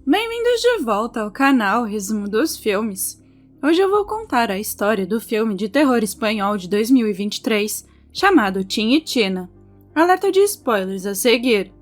Bem-vindos de volta ao canal Resumo dos Filmes. Hoje eu vou contar a história do filme de terror espanhol de 2023, chamado Tim e Tina. Alerta de spoilers a seguir.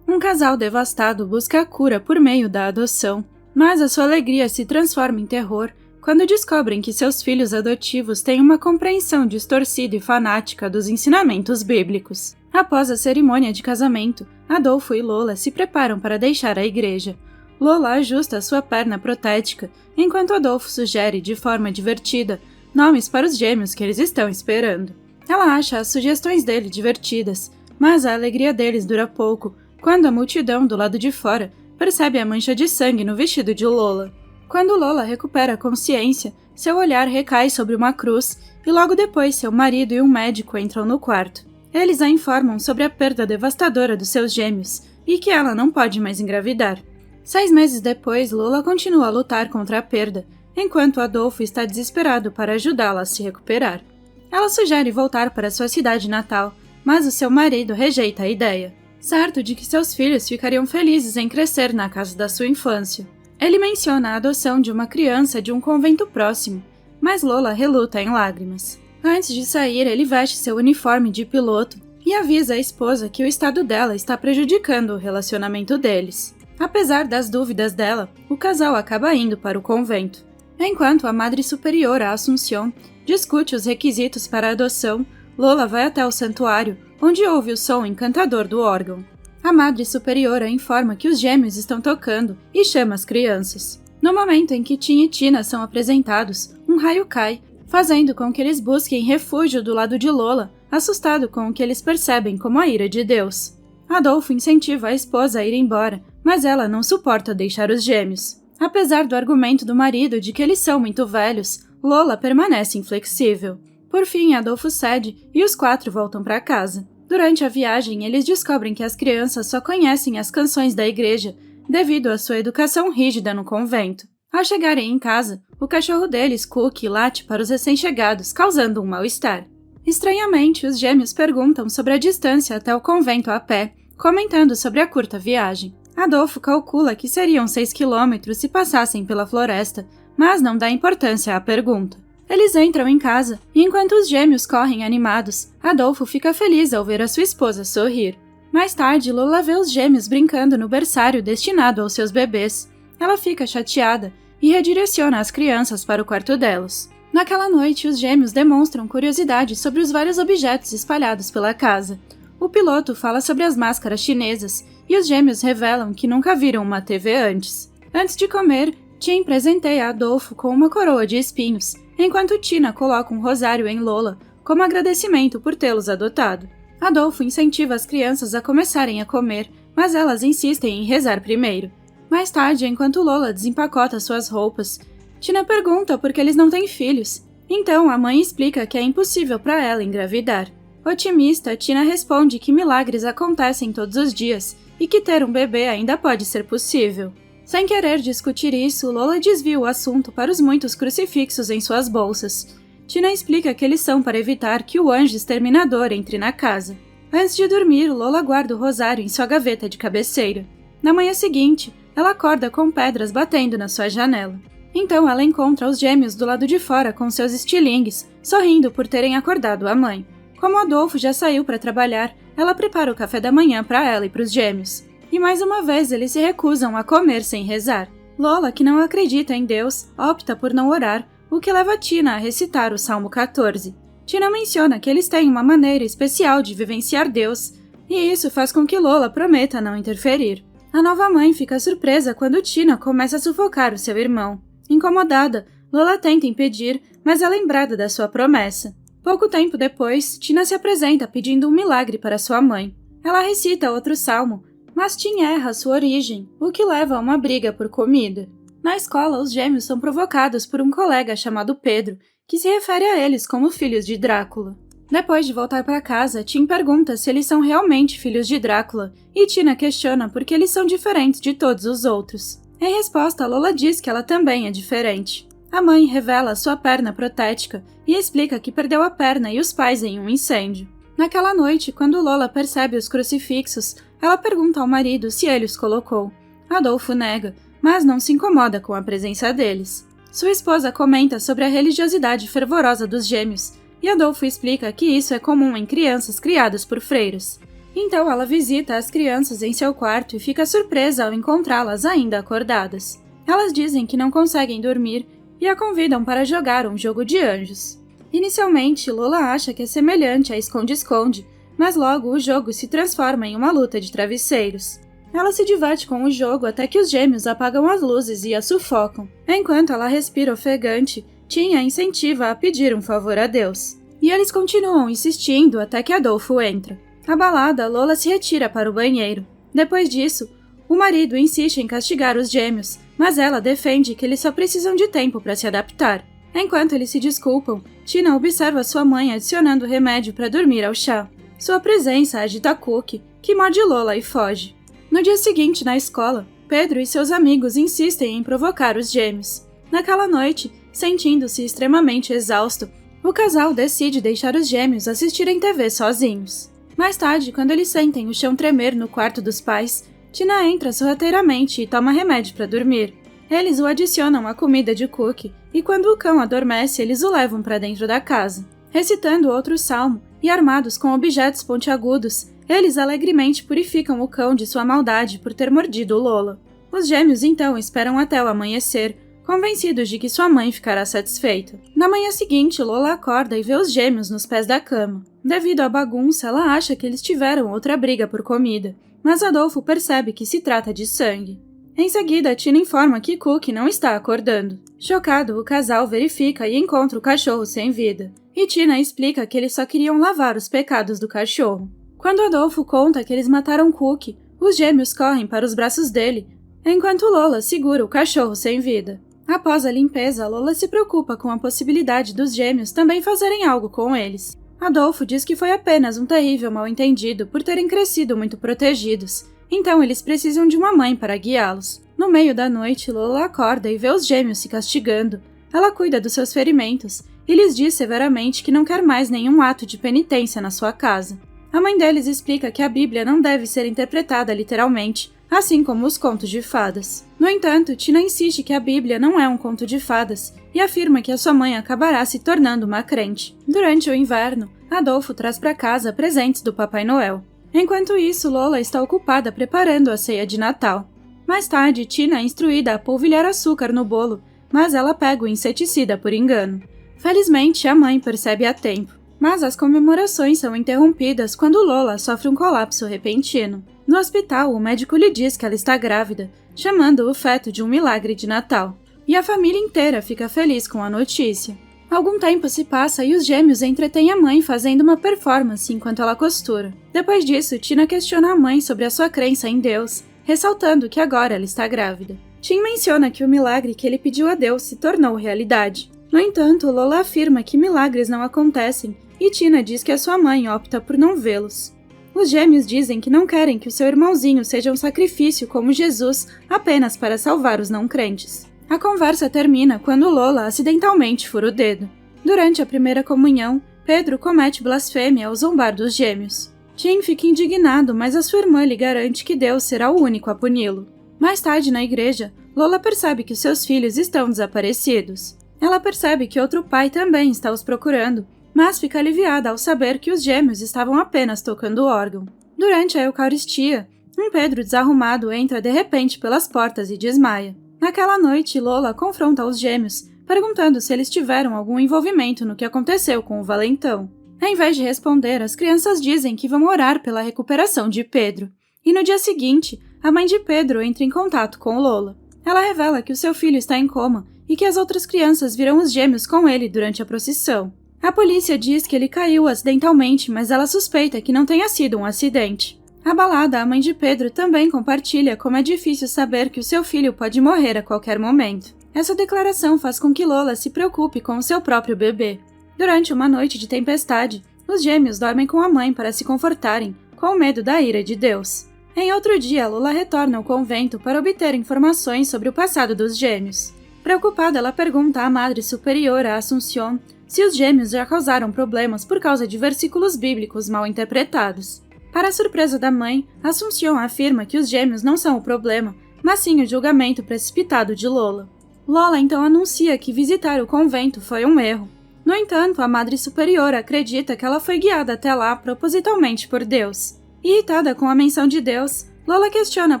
Um casal devastado busca a cura por meio da adoção, mas a sua alegria se transforma em terror quando descobrem que seus filhos adotivos têm uma compreensão distorcida e fanática dos ensinamentos bíblicos. Após a cerimônia de casamento, Adolfo e Lola se preparam para deixar a igreja. Lola ajusta a sua perna protética, enquanto Adolfo sugere, de forma divertida, nomes para os gêmeos que eles estão esperando. Ela acha as sugestões dele divertidas, mas a alegria deles dura pouco, quando a multidão do lado de fora percebe a mancha de sangue no vestido de Lola. Quando Lola recupera a consciência, seu olhar recai sobre uma cruz e logo depois seu marido e um médico entram no quarto. Eles a informam sobre a perda devastadora dos seus gêmeos e que ela não pode mais engravidar. 6 meses depois, Lola continua a lutar contra a perda, enquanto Adolfo está desesperado para ajudá-la a se recuperar. Ela sugere voltar para sua cidade natal, mas o seu marido rejeita a ideia, certo de que seus filhos ficariam felizes em crescer na casa da sua infância. Ele menciona a adoção de uma criança de um convento próximo, mas Lola reluta em lágrimas. Antes de sair, ele veste seu uniforme de piloto e avisa a esposa que o estado dela está prejudicando o relacionamento deles. Apesar das dúvidas dela, o casal acaba indo para o convento. Enquanto a Madre Superiora Assunción discute os requisitos para a adoção, Lola vai até o santuário, onde ouve o som encantador do órgão. A Madre Superiora informa que os gêmeos estão tocando e chama as crianças. No momento em que Tim e Tina são apresentados, um raio cai, fazendo com que eles busquem refúgio do lado de Lola, assustado com o que eles percebem como a ira de Deus. Adolfo incentiva a esposa a ir embora, mas ela não suporta deixar os gêmeos. Apesar do argumento do marido de que eles são muito velhos, Lola permanece inflexível. Por fim, Adolfo cede e os 4 voltam para casa. Durante a viagem, eles descobrem que as crianças só conhecem as canções da igreja devido à sua educação rígida no convento. Ao chegarem em casa, o cachorro deles, Cookie, late para os recém-chegados, causando um mal-estar. Estranhamente, os gêmeos perguntam sobre a distância até o convento a pé, comentando sobre a curta viagem. Adolfo calcula que seriam 6 quilômetros se passassem pela floresta, mas não dá importância à pergunta. Eles entram em casa, e enquanto os gêmeos correm animados, Adolfo fica feliz ao ver a sua esposa sorrir. Mais tarde, Lola vê os gêmeos brincando no berçário destinado aos seus bebês. Ela fica chateada e redireciona as crianças para o quarto delas. Naquela noite, os gêmeos demonstram curiosidade sobre os vários objetos espalhados pela casa. O piloto fala sobre as máscaras chinesas, e os gêmeos revelam que nunca viram uma TV antes. Antes de comer, Tim presenteia Adolfo com uma coroa de espinhos, enquanto Tina coloca um rosário em Lola como agradecimento por tê-los adotado. Adolfo incentiva as crianças a começarem a comer, mas elas insistem em rezar primeiro. Mais tarde, enquanto Lola desempacota suas roupas, Tina pergunta por que eles não têm filhos. Então, a mãe explica que é impossível para ela engravidar. Otimista, Tina responde que milagres acontecem todos os dias e que ter um bebê ainda pode ser possível. Sem querer discutir isso, Lola desvia o assunto para os muitos crucifixos em suas bolsas. Tina explica que eles são para evitar que o anjo exterminador entre na casa. Antes de dormir, Lola guarda o rosário em sua gaveta de cabeceira. Na manhã seguinte, ela acorda com pedras batendo na sua janela. Então ela encontra os gêmeos do lado de fora com seus estilingues, sorrindo por terem acordado a mãe. Como Adolfo já saiu para trabalhar, ela prepara o café da manhã para ela e para os gêmeos. E mais uma vez eles se recusam a comer sem rezar. Lola, que não acredita em Deus, opta por não orar, o que leva Tina a recitar o Salmo 14. Tina menciona que eles têm uma maneira especial de vivenciar Deus, e isso faz com que Lola prometa não interferir. A nova mãe fica surpresa quando Tina começa a sufocar o seu irmão. Incomodada, Lola tenta impedir, mas é lembrada da sua promessa. Pouco tempo depois, Tina se apresenta pedindo um milagre para sua mãe. Ela recita outro salmo, mas Tim erra sua origem, o que leva a uma briga por comida. Na escola, os gêmeos são provocados por um colega chamado Pedro, que se refere a eles como filhos de Drácula. Depois de voltar para casa, Tim pergunta se eles são realmente filhos de Drácula, e Tina questiona por que eles são diferentes de todos os outros. Em resposta, Lola diz que ela também é diferente. A mãe revela sua perna protética e explica que perdeu a perna e os pais em um incêndio. Naquela noite, quando Lola percebe os crucifixos, ela pergunta ao marido se ele os colocou. Adolfo nega, mas não se incomoda com a presença deles. Sua esposa comenta sobre a religiosidade fervorosa dos gêmeos, e Adolfo explica que isso é comum em crianças criadas por freiras. Então ela visita as crianças em seu quarto e fica surpresa ao encontrá-las ainda acordadas. Elas dizem que não conseguem dormir e a convidam para jogar um jogo de anjos. Inicialmente, Lola acha que é semelhante a esconde-esconde, mas logo o jogo se transforma em uma luta de travesseiros. Ela se diverte com o jogo até que os gêmeos apagam as luzes e a sufocam. Enquanto ela respira ofegante, Tim a incentiva a pedir um favor a Deus. E eles continuam insistindo até que Adolfo entra. Abalada, Lola se retira para o banheiro. Depois disso, o marido insiste em castigar os gêmeos, mas ela defende que eles só precisam de tempo para se adaptar. Enquanto eles se desculpam, Tina observa sua mãe adicionando remédio para dormir ao chá. Sua presença agita Cookie, que morde Lola e foge. No dia seguinte, na escola, Pedro e seus amigos insistem em provocar os gêmeos. Naquela noite, sentindo-se extremamente exausto, o casal decide deixar os gêmeos assistirem TV sozinhos. Mais tarde, quando eles sentem o chão tremer no quarto dos pais, Tina entra sorrateiramente e toma remédio para dormir. Eles o adicionam à comida de Cookie e quando o cão adormece, eles o levam para dentro da casa. Recitando outro salmo e armados com objetos pontiagudos, eles alegremente purificam o cão de sua maldade por ter mordido Lola. Os gêmeos então esperam até o amanhecer, convencidos de que sua mãe ficará satisfeita. Na manhã seguinte, Lola acorda e vê os gêmeos nos pés da cama. Devido à bagunça, ela acha que eles tiveram outra briga por comida, mas Adolfo percebe que se trata de sangue. Em seguida, Tina informa que Cookie não está acordando. Chocado, o casal verifica e encontra o cachorro sem vida. E Tina explica que eles só queriam lavar os pecados do cachorro. Quando Adolfo conta que eles mataram Cookie, os gêmeos correm para os braços dele, enquanto Lola segura o cachorro sem vida. Após a limpeza, Lola se preocupa com a possibilidade dos gêmeos também fazerem algo com eles. Adolfo diz que foi apenas um terrível mal-entendido por terem crescido muito protegidos, então eles precisam de uma mãe para guiá-los. No meio da noite, Lola acorda e vê os gêmeos se castigando. Ela cuida dos seus ferimentos e lhes diz severamente que não quer mais nenhum ato de penitência na sua casa. A mãe deles explica que a Bíblia não deve ser interpretada literalmente, assim como os contos de fadas. No entanto, Tina insiste que a Bíblia não é um conto de fadas e afirma que a sua mãe acabará se tornando uma crente. Durante o inverno, Adolfo traz para casa presentes do Papai Noel. Enquanto isso, Lola está ocupada preparando a ceia de Natal. Mais tarde, Tina é instruída a polvilhar açúcar no bolo, mas ela pega o inseticida por engano. Felizmente, a mãe percebe a tempo, mas as comemorações são interrompidas quando Lola sofre um colapso repentino. No hospital, o médico lhe diz que ela está grávida, chamando o feto de um milagre de Natal. E a família inteira fica feliz com a notícia. Algum tempo se passa e os gêmeos entretêm a mãe fazendo uma performance enquanto ela costura. Depois disso, Tina questiona a mãe sobre a sua crença em Deus, ressaltando que agora ela está grávida. Tim menciona que o milagre que ele pediu a Deus se tornou realidade. No entanto, Lola afirma que milagres não acontecem e Tina diz que a sua mãe opta por não vê-los. Os gêmeos dizem que não querem que o seu irmãozinho seja um sacrifício como Jesus apenas para salvar os não crentes. A conversa termina quando Lola acidentalmente fura o dedo. Durante a primeira comunhão, Pedro comete blasfêmia ao zombar dos gêmeos. Tim fica indignado, mas a sua irmã lhe garante que Deus será o único a puni-lo. Mais tarde, na igreja, Lola percebe que seus filhos estão desaparecidos. Ela percebe que outro pai também está os procurando, mas fica aliviada ao saber que os gêmeos estavam apenas tocando o órgão. Durante a Eucaristia, um Pedro desarrumado entra de repente pelas portas e desmaia. Naquela noite, Lola confronta os gêmeos, perguntando se eles tiveram algum envolvimento no que aconteceu com o valentão. Em vez de responder, as crianças dizem que vão orar pela recuperação de Pedro. E no dia seguinte, a mãe de Pedro entra em contato com Lola. Ela revela que o seu filho está em coma e que as outras crianças viram os gêmeos com ele durante a procissão. A polícia diz que ele caiu acidentalmente, mas ela suspeita que não tenha sido um acidente. Abalada, a mãe de Pedro também compartilha como é difícil saber que o seu filho pode morrer a qualquer momento. Essa declaração faz com que Lola se preocupe com o seu próprio bebê. Durante uma noite de tempestade, os gêmeos dormem com a mãe para se confortarem, com medo da ira de Deus. Em outro dia, Lola retorna ao convento para obter informações sobre o passado dos gêmeos. Preocupada, ela pergunta à Madre Superiora, Assunción, se os gêmeos já causaram problemas por causa de versículos bíblicos mal interpretados. Para a surpresa da mãe, Assunción afirma que os gêmeos não são o problema, mas sim o julgamento precipitado de Lola. Lola então anuncia que visitar o convento foi um erro. No entanto, a Madre Superiora acredita que ela foi guiada até lá propositalmente por Deus. Irritada com a menção de Deus, Lola questiona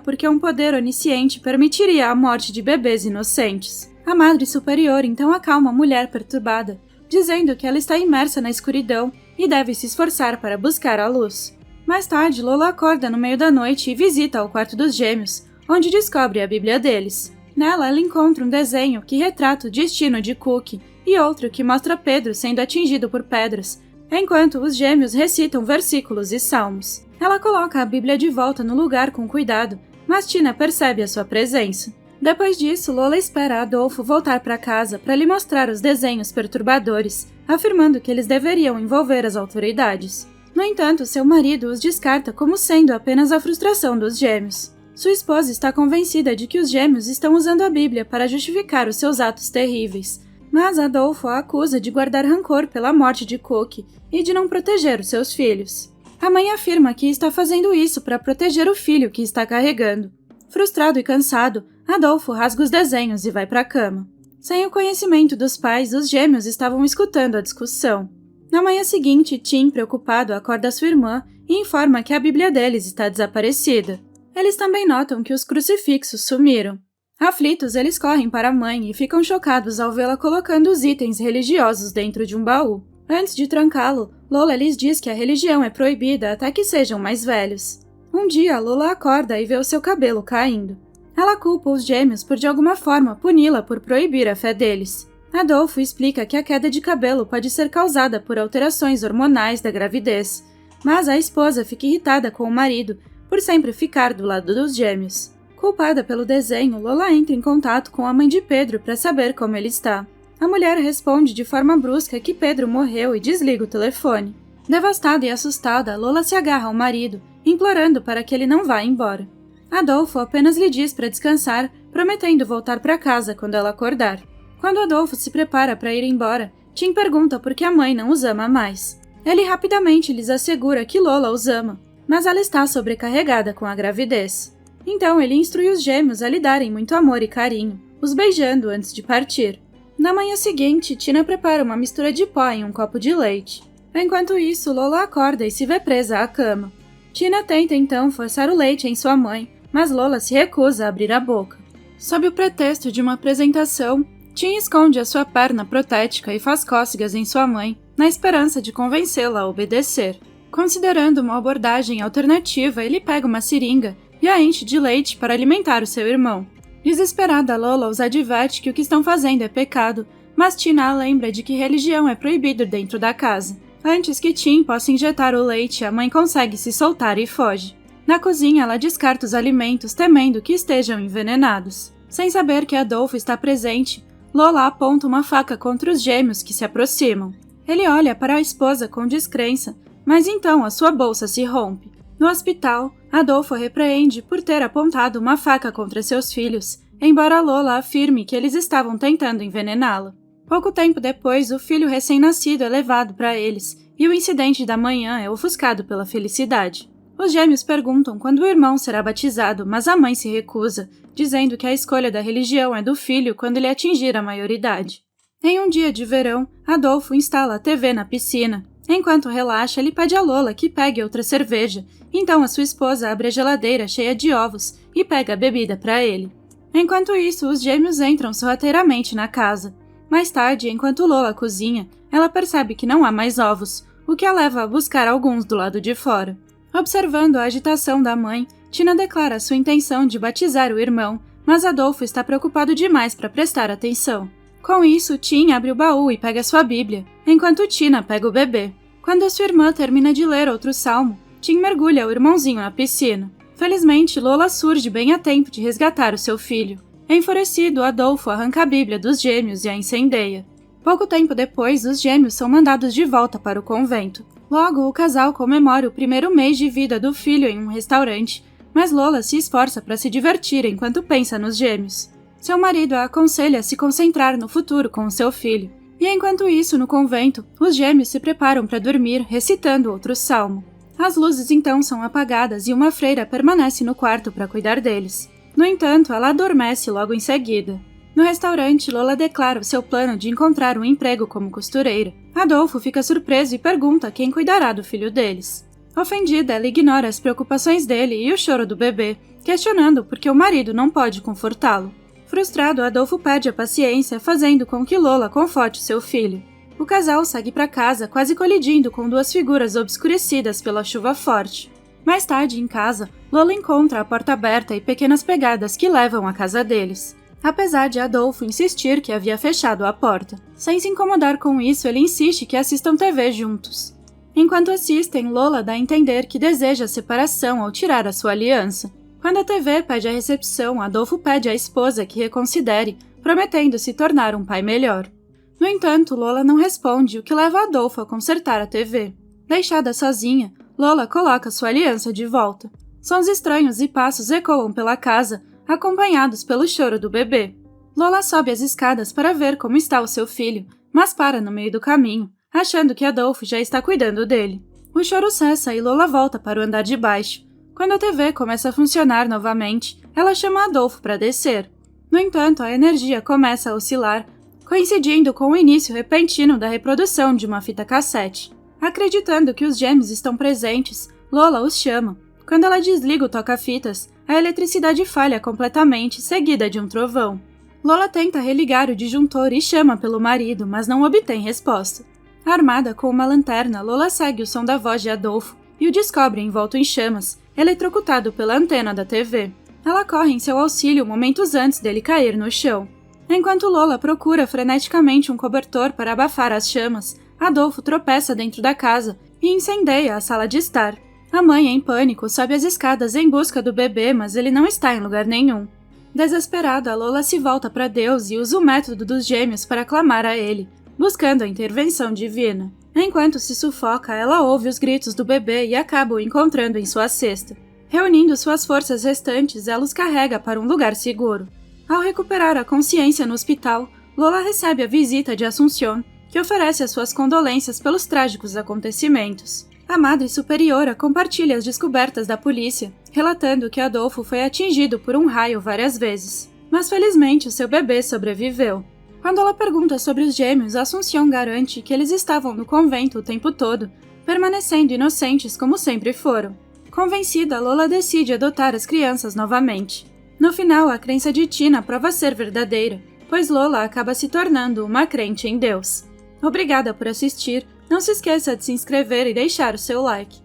por que um poder onisciente permitiria a morte de bebês inocentes. A Madre Superiora então acalma a mulher perturbada, dizendo que ela está imersa na escuridão e deve se esforçar para buscar a luz. Mais tarde, Lola acorda no meio da noite e visita o quarto dos gêmeos, onde descobre a Bíblia deles. Nela, ela encontra um desenho que retrata o destino de Cookie e outro que mostra Pedro sendo atingido por pedras, enquanto os gêmeos recitam versículos e salmos. Ela coloca a Bíblia de volta no lugar com cuidado, mas Tina percebe a sua presença. Depois disso, Lola espera Adolfo voltar para casa para lhe mostrar os desenhos perturbadores, afirmando que eles deveriam envolver as autoridades. No entanto, seu marido os descarta como sendo apenas a frustração dos gêmeos. Sua esposa está convencida de que os gêmeos estão usando a Bíblia para justificar os seus atos terríveis, mas Adolfo a acusa de guardar rancor pela morte de Cookie e de não proteger os seus filhos. A mãe afirma que está fazendo isso para proteger o filho que está carregando. Frustrado e cansado, Adolfo rasga os desenhos e vai para a cama. Sem o conhecimento dos pais, os gêmeos estavam escutando a discussão. Na manhã seguinte, Tim, preocupado, acorda sua irmã e informa que a Bíblia deles está desaparecida. Eles também notam que os crucifixos sumiram. Aflitos, eles correm para a mãe e ficam chocados ao vê-la colocando os itens religiosos dentro de um baú. Antes de trancá-lo, Lola lhes diz que a religião é proibida até que sejam mais velhos. Um dia, Lola acorda e vê o seu cabelo caindo. Ela culpa os gêmeos por de alguma forma puni-la por proibir a fé deles. Adolfo explica que a queda de cabelo pode ser causada por alterações hormonais da gravidez, mas a esposa fica irritada com o marido por sempre ficar do lado dos gêmeos. Culpada pelo desenho, Lola entra em contato com a mãe de Pedro para saber como ele está. A mulher responde de forma brusca que Pedro morreu e desliga o telefone. Devastada e assustada, Lola se agarra ao marido, implorando para que ele não vá embora. Adolfo apenas lhe diz para descansar, prometendo voltar para casa quando ela acordar. Quando Adolfo se prepara para ir embora, Tim pergunta por que a mãe não os ama mais. Ele rapidamente lhes assegura que Lola os ama, mas ela está sobrecarregada com a gravidez. Então ele instrui os gêmeos a lhe darem muito amor e carinho, os beijando antes de partir. Na manhã seguinte, Tina prepara uma mistura de pó em um copo de leite. Enquanto isso, Lola acorda e se vê presa à cama. Tina tenta então forçar o leite em sua mãe, mas Lola se recusa a abrir a boca. Sob o pretexto de uma apresentação, Tim esconde a sua perna protética e faz cócegas em sua mãe, na esperança de convencê-la a obedecer. Considerando uma abordagem alternativa, ele pega uma seringa e a enche de leite para alimentar o seu irmão. Desesperada, Lola os adverte que o que estão fazendo é pecado, mas Tina a lembra de que religião é proibido dentro da casa. Antes que Tim possa injetar o leite, a mãe consegue se soltar e foge. Na cozinha, ela descarta os alimentos, temendo que estejam envenenados. Sem saber que Adolfo está presente, Lola aponta uma faca contra os gêmeos que se aproximam. Ele olha para a esposa com descrença, mas então a sua bolsa se rompe. No hospital, Adolfo a repreende por ter apontado uma faca contra seus filhos, embora Lola afirme que eles estavam tentando envenená-la. Pouco tempo depois, o filho recém-nascido é levado para eles, e o incidente da manhã é ofuscado pela felicidade. Os gêmeos perguntam quando o irmão será batizado, mas a mãe se recusa, dizendo que a escolha da religião é do filho quando ele atingir a maioridade. Em um dia de verão, Adolfo instala a TV na piscina. Enquanto relaxa, ele pede a Lola que pegue outra cerveja, então a sua esposa abre a geladeira cheia de ovos e pega a bebida para ele. Enquanto isso, os gêmeos entram sorrateiramente na casa. Mais tarde, enquanto Lola cozinha, ela percebe que não há mais ovos, o que a leva a buscar alguns do lado de fora. Observando a agitação da mãe, Tina declara sua intenção de batizar o irmão, mas Adolfo está preocupado demais para prestar atenção. Com isso, Tim abre o baú e pega sua Bíblia, enquanto Tina pega o bebê. Quando a sua irmã termina de ler outro salmo, Tim mergulha o irmãozinho na piscina. Felizmente, Lola surge bem a tempo de resgatar o seu filho. Enfurecido, Adolfo arranca a Bíblia dos gêmeos e a incendeia. Pouco tempo depois, os gêmeos são mandados de volta para o convento. Logo, o casal comemora o primeiro mês de vida do filho em um restaurante, mas Lola se esforça para se divertir enquanto pensa nos gêmeos. Seu marido a aconselha a se concentrar no futuro com o seu filho. E enquanto isso, no convento, os gêmeos se preparam para dormir, recitando outro salmo. As luzes então são apagadas e uma freira permanece no quarto para cuidar deles. No entanto, ela adormece logo em seguida. No restaurante, Lola declara o seu plano de encontrar um emprego como costureira. Adolfo fica surpreso e pergunta quem cuidará do filho deles. Ofendida, ela ignora as preocupações dele e o choro do bebê, questionando por que o marido não pode confortá-lo. Frustrado, Adolfo perde a paciência, fazendo com que Lola conforte seu filho. O casal segue para casa, quase colidindo com duas figuras obscurecidas pela chuva forte. Mais tarde, em casa, Lola encontra a porta aberta e pequenas pegadas que levam à casa deles. Apesar de Adolfo insistir que havia fechado a porta. Sem se incomodar com isso, ele insiste que assistam TV juntos. Enquanto assistem, Lola dá a entender que deseja a separação ao tirar a sua aliança. Quando a TV pede a recepção, Adolfo pede à esposa que reconsidere, prometendo se tornar um pai melhor. No entanto, Lola não responde, o que leva Adolfo a consertar a TV. Deixada sozinha, Lola coloca sua aliança de volta. Sons estranhos e passos ecoam pela casa, acompanhados pelo choro do bebê. Lola sobe as escadas para ver como está o seu filho, mas para no meio do caminho, achando que Adolfo já está cuidando dele. O choro cessa e Lola volta para o andar de baixo. Quando a TV começa a funcionar novamente, ela chama Adolfo para descer. No entanto, a energia começa a oscilar, coincidindo com o início repentino da reprodução de uma fita cassete. Acreditando que os gêmeos estão presentes, Lola os chama. Quando ela desliga o toca-fitas, a eletricidade falha completamente, seguida de um trovão. Lola tenta religar o disjuntor e chama pelo marido, mas não obtém resposta. Armada com uma lanterna, Lola segue o som da voz de Adolfo e o descobre envolto em chamas, eletrocutado pela antena da TV. Ela corre em seu auxílio momentos antes dele cair no chão. Enquanto Lola procura freneticamente um cobertor para abafar as chamas, Adolfo tropeça dentro da casa e incendeia a sala de estar. A mãe, em pânico, sobe as escadas em busca do bebê, mas ele não está em lugar nenhum. Desesperada, Lola se volta para Deus e usa o método dos gêmeos para clamar a ele, buscando a intervenção divina. Enquanto se sufoca, ela ouve os gritos do bebê e acaba o encontrando em sua cesta. Reunindo suas forças restantes, ela os carrega para um lugar seguro. Ao recuperar a consciência no hospital, Lola recebe a visita de Assunción, que oferece as suas condolências pelos trágicos acontecimentos. A Madre Superiora compartilha as descobertas da polícia, relatando que Adolfo foi atingido por um raio várias vezes. Mas felizmente o seu bebê sobreviveu. Quando ela pergunta sobre os gêmeos, Assunción garante que eles estavam no convento o tempo todo, permanecendo inocentes como sempre foram. Convencida, Lola decide adotar as crianças novamente. No final, a crença de Tina prova ser verdadeira, pois Lola acaba se tornando uma crente em Deus. Obrigada por assistir. Não se esqueça de se inscrever e deixar o seu like.